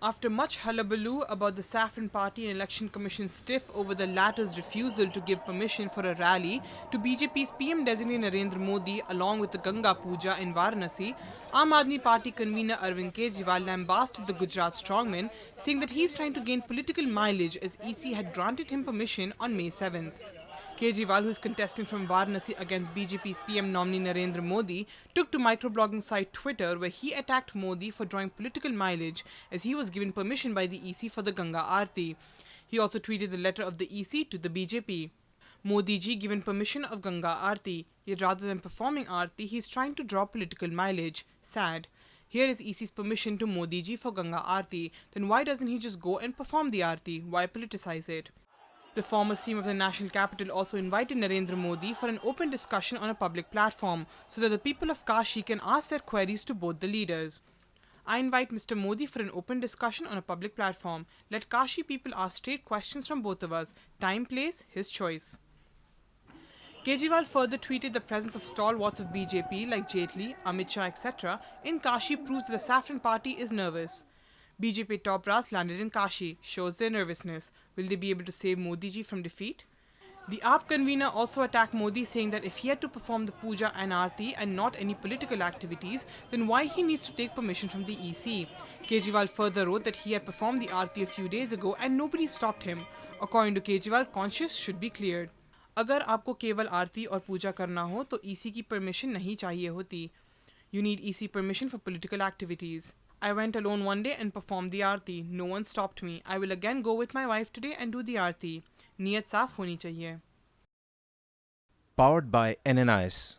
After much hullabaloo about the Saffron Party and Election Commission's stiff over the latter's refusal to give permission for a rally to BJP's PM designate Narendra Modi along with the Ganga Puja in Varanasi, Aam Aadmi Party convener Arvind Kejriwal lambasted the Gujarat strongman, saying that he's trying to gain political mileage as EC had granted him permission on May 7th. Kejriwal, who is contesting from Varanasi against BJP's PM nominee Narendra Modi, took to microblogging site Twitter where he attacked Modi for drawing political mileage as he was given permission by the EC for the Ganga Aarti. He also tweeted the letter of the EC to the BJP. Modi ji given permission of Ganga Aarti, yet rather than performing Aarti, he is trying to draw political mileage. Sad. Here is EC's permission to Modi ji for Ganga Aarti. Then why doesn't he just go and perform the Aarti? Why politicize it? The former CM of the national capital also invited Narendra Modi for an open discussion on a public platform so that the people of Kashi can ask their queries to both the leaders. I invite Mr. Modi for an open discussion on a public platform. Let Kashi people ask straight questions from both of us. Time, place, his choice. Kejriwal further tweeted the presence of stalwarts of BJP like Jaitley, Amit Shah, etc. in Kashi proves that the Saffron Party is nervous. BJP top brass landed in Kashi, shows their nervousness. Will they be able to save Modi ji from defeat? The AAP convener also attacked Modi, saying that if he had to perform the puja and aarti and not any political activities, then why he needs to take permission from the EC. Kejriwal further wrote that he had performed the aarti a few days ago and nobody stopped him. According to Kejriwal, conscience should be cleared. अगर आपको केवल आरती और पूजा करना हो तो EC की permission नहीं चाहिए होती. You need EC permission for political activities. I went alone one day and performed the aarti. No one stopped me. I will again go with my wife today and do the aarti. Niyat saaf honi chahiye. Powered by NNIS.